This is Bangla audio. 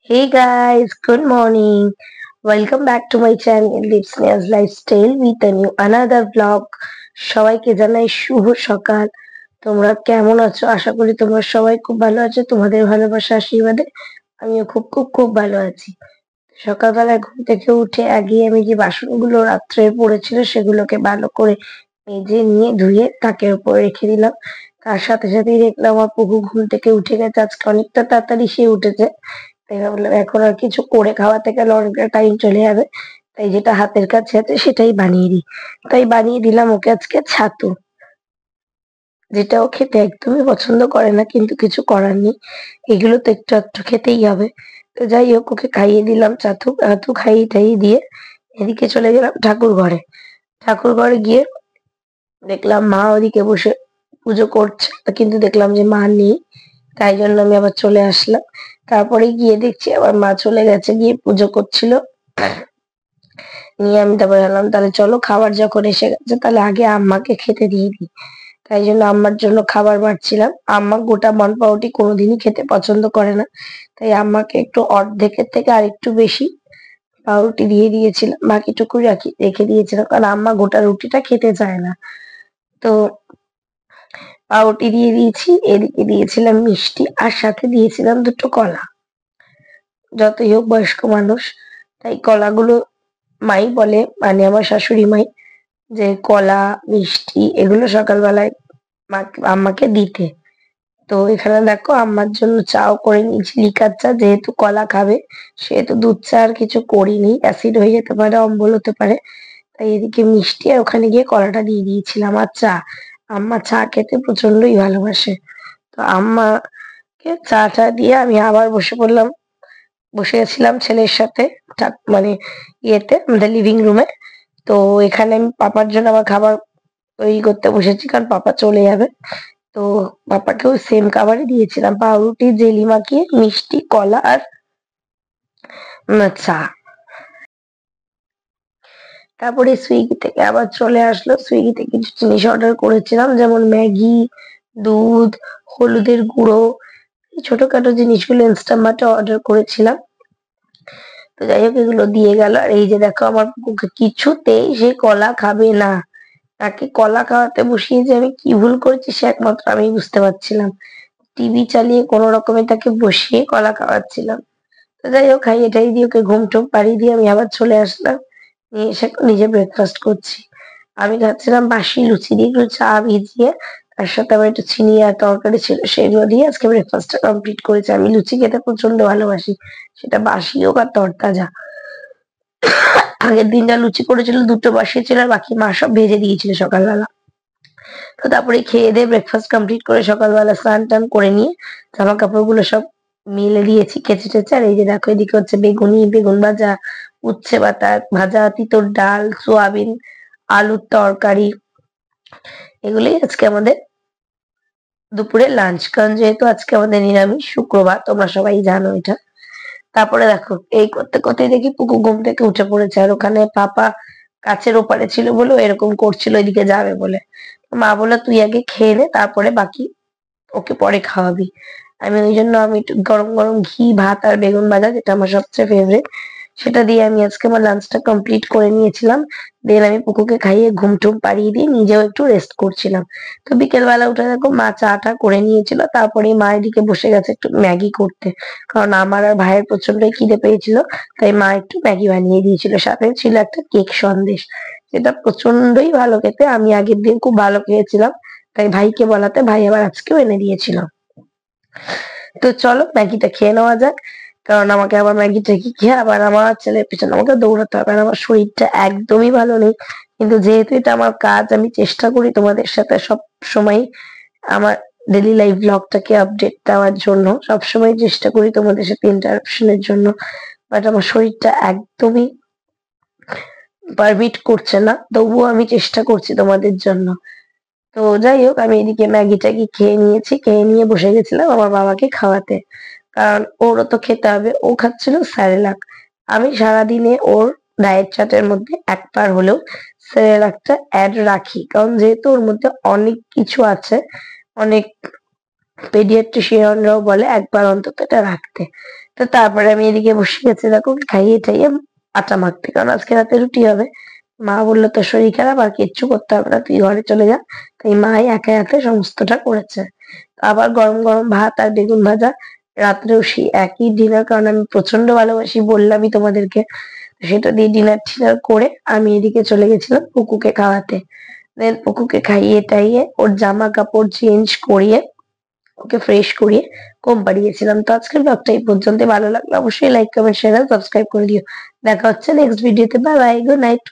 Hey guys, good morning. Welcome back to my channel Lipsnia's Lifestyle with a new another vlog. সবাইকে জানাই শুভ সকাল। তোমরা কেমন আছো? আশা করি তোমরা সবাই খুব ভালো আছো। তোমাদের ভালোবাসা আশীর্বাদে আমিও খুব খুব খুব ভালো আছি। সকালবেলায় ঘুম থেকে উঠে আগে আমি যে বাসনগুলো রাত্রে পড়েছিল সেগুলোকে ভালো করে মেজে নিয়ে ধুয়ে তাকের উপর রেখে দিলাম। তার সাথে সাথেই দেখলাম আমার পুকু ঘুম থেকে উঠে গেছে, আজকে অনেকটা তাড়াতাড়ি সে উঠেছে। তাই ভাবলাম এখন আর কিছু করে খাওয়াতে গেলে অনেকটা টাইম চলে যাবে, তাই যেটা হাতের কাছে আছে সেটাই বানিয়ে দিই। তাই বানিয়ে দিলাম ওকে আজকে ছাতু, যেটা ও খেতে একদমই পছন্দ করে না, কিন্তু কিছু করার নেই, এগুলো তো একটু একটু খেতেই হবে। তো যাই হোক, ওকে খাইয়ে দিলাম ছাতু ছাতু খাইয়ে টাইয়ে দিয়ে এদিকে চলে গেলাম ঠাকুর ঘরে। ঠাকুর ঘরে গিয়ে দেখলাম মা ওদিকে বসে পুজো করছে, কিন্তু দেখলাম যে মা নেই, তাই জন্য আমি আবার চলে আসলাম। তারপরে গিয়ে দেখছি আবার মা চলে গেছে, গিয়ে পুজো করছিল। নিয়ে আমি তারপরে বললাম তাহলে চলো, খাবার যখন এসে গেছে তাহলে আগে আম্মাকে খেতে দিয়ে দিই। তাই জন্য আম্মার জন্য খাবার বাড়ছিলাম। আম্মা গোটা বন পাউরুটি কোনোদিনই খেতে পছন্দ করে না, তাই আম্মাকে একটু অর্ধেকের থেকে আর একটু বেশি পাউরুটি দিয়ে দিয়েছিলাম, বাকিটুকু রেখে দিয়েছিলাম, কারণ আম্মা গোটা রুটিটা খেতে চায় না। তো পাউরুটি দিয়ে দিয়েছি, এদিকে দিয়েছিলাম মিষ্টি, আর সাথে দিয়েছিলাম দুটো কলা। যতই হোক বয়স্ক মানুষ, তাই কলাগুলো মাই বলে, মানে আমার শাশুড়ি মাই, যে কলা মিষ্টি এগুলো সকালবেলায় আম্মাকে দিতে। তো এখানে দেখো আম্মার জন্য চাও করে নিয়েছি, লিকার চা, যেহেতু কলা খাবে সেহেতু দুধ চা আর কিছু করিনি, অ্যাসিড হয়ে যেতে পারে, অম্বল হতে পারে। তাই এদিকে মিষ্টি আর ওখানে গিয়ে কলাটা দিয়ে দিয়েছিলাম, আর চা। আম্মা চা খেতে প্রচন্ডই ভালোবাসে। তো আম্মাকে চা দিয়ে আমি আবার বসে পড়লাম, বসে গেছিলাম ছেলের সাথে, মানে ইয়েতে, আমাদের লিভিং রুমে। তো এখানে আমি পাপার জন্য আবার খাবার তৈরি করতে বসেছি, কারণ পাপা চলে যাবে। তো পাপাকেও সেম খাবারই দিয়েছিলাম, পাউরুটি জেলি মাখিয়ে, মিষ্টি, কলা আর চা। তারপরে সুইগি থেকে আবার চলে আসলো, সুইগিতে কিছু জিনিস অর্ডার করেছিলাম, যেমন ম্যাগি, দুধ, হলুদের গুঁড়ো, এই ছোটখাটো জিনিসগুলো ইনস্টামার্টে অর্ডার করেছিলাম। তো যাই হোক, এগুলো দিয়ে গেল। আর এই যে দেখো আমার কুকুরকে, কিছুতেই সে কলা খাবে না। তাকে কলা খাওয়াতে বসিয়ে যে আমি কি ভুল করেছি সে একমাত্র আমি বুঝতে পারছিলাম। টিভি চালিয়ে কোনো রকমে তাকে বসিয়ে কলা খাওয়াচ্ছিলাম। তো যাই হোক, খাইয়ে টাইয়ে দিয়ে ওকে ঘুম টুম পাড়িয়ে দিয়ে আমি আবার চলে আসলাম, নিয়ে এসে এখন নিজে ব্রেকফাস্ট করছি। আমি খাচ্ছিলাম বাসি লুচি দিয়ে একটু চা ভিজিয়ে, তার সাথে আবার একটু চিনি আর তরকারি ছিল, সেগুলো দিয়ে আজকে ব্রেকফাস্টটা কমপ্লিট করেছি। আমি লুচি খেতে প্রচন্ড ভালোবাসি, সেটা বাসি হোক আর তরতাজা। আগের দিন যা লুচি করেছিল দুটো বাসি ছিল, আর বাকি মা সব ভেজে দিয়েছিল সকালবেলা। তো তারপরে খেয়ে দিয়ে ব্রেকফাস্ট কমপ্লিট করে সকালবেলা স্নান টান করে নিয়ে জামা কাপড়গুলো সব মেলে দিয়েছি কেচে টেচে। আর এই যে দেখো, এদিকে হচ্ছে বেগুনি, বেগুন ভাজা, উচ্ছে পাতা ভাজা, তিতর ডাল, সোয়াবিন, আলুর তরকারি, এগুলোই আজকে আমাদের দুপুরে লাঞ্চ, কারণ যেহেতু আজকে আমাদের নিরামিষ শুক্রবার, তোমরা সবাই জানো এটা। তারপরে দেখো, এই করতে করতে দেখি পুকু ঘুম থেকে উঠে পড়েছে, আর ওখানে পাপা কাছের ওপারে ছিল বলে ও এরকম করছিল এদিকে যাবে বলে। মা বললো তুই আগে খেয়ে নে, তারপরে বাকি ওকে পরে খাওয়াবি। ওই জন্য আমি একটু গরম গরম ঘি ভাত আর বেগুন ভাজা, যেটা আমার সবচেয়ে ফেভারিট, সেটা দিয়ে আমি আজকে আমার লাঞ্চটা কমপ্লিট করে নিয়েছিলাম। দেন আমি পুকুকে খাইয়ে ঘুম টুম পাড়িয়ে দিয়ে নিজেও একটু রেস্ট করছিলাম। তো বিকেল বেলা উঠে দেখো মা চা টা করে নিয়েছিল, তারপরে মা এদিকে বসে গেছে একটু ম্যাগি করতে, কারণ আমার আর ভাইয়ের প্রচন্ডই খিদে পেয়েছিল। তাই মা একটু ম্যাগি বানিয়ে দিয়েছিল, সাথে ছিল একটা কেক সন্দেশ, যেটা প্রচন্ডই ভালো খেতে। আমি আগের দিন খুব ভালো খেয়েছিলাম, তাই ভাইকে বলাতে ভাই আবার আজকেও এনে দিয়েছিল। তো চলো ম্যাগিটা খেয়ে নেওয়া যাক, কারণ আমাকে আবার ম্যাগি ট্যাগি খেয়ে আবার আমার ছেলের পেছনে আমাকে দৌড়াতে হবে, আর আমার শরীরটা একদমই ভালো নেই। কিন্তু যেহেতু এটা আমার কাজ, আমি চেষ্টা করি তোমাদের সাথে সব সময় আমার ডেইলি লাইফ ব্লগটাকে আপডেট দেওয়ার জন্য, সবসময় চেষ্টা করি তোমাদের সাথে ইন্টারাকশনের জন্য। বাট আমার শরীরটা একদমই পারমিট করছে না, তবুও আমি চেষ্টা করছি তোমাদের জন্য। তো যাই হোক, আমি এদিকে ম্যাগি ট্যাগি খেয়ে নিয়েছি, খেয়ে নিয়ে বসে গেছিলাম আমার বাবাকে খাওয়াতে, কারণ ওরও তো খেতে হবে। ও খাচ্ছিল স্যারেলাক। আমি সারাদিনে ওর ডায়েট চার্টের মধ্যে একবার হলেও স্যারেলাকটা অ্যাড রাখি, কারণ যেহেতু ওর মধ্যে অনেক কিছু আছে, অনেক পেডিয়াট্রিশিয়ানরাও বলে একবার অন্তত এটা রাখতে। তো তারপরে আমি এদিকে বসে গেছি, দেখো খাইয়ে টাইয়ে আটা মাখতে, কারণ আজকে রাতে রুটি হবে। মা বললো তোর শরীর খারাপ, আর কিচ্ছু করতে হবে না, তুই ঘরে চলে যা। তাই মাই একা হাতে সমস্তটা করেছে। আবার গরম গরম ভাত আর বেগুন ভাজা, রাত্রেও সেই একই ডিনার, কারণ আমি প্রচন্ড ভালোবাসি, বললামই তোমাদেরকে। সেটা দিয়ে ডিনার টিনার করে আমি এদিকে চলে গেছিলাম পুকুকে খাওয়াতে। দেন পুকুকে খাইয়ে টাইয়ে ওর জামা কাপড় চেঞ্জ করিয়ে ওকে ফ্রেশ করিয়ে ঘুম পাড়িয়েছিলাম। তো আজকের ব্লগটা এই পর্যন্ত। ভালো লাগলে অবশ্যই লাইক কমেন্ট শেয়ার সাবস্ক্রাইব করে দিও। দেখা হচ্ছে নেক্সট ভিডিওতে। Bye bye, good night.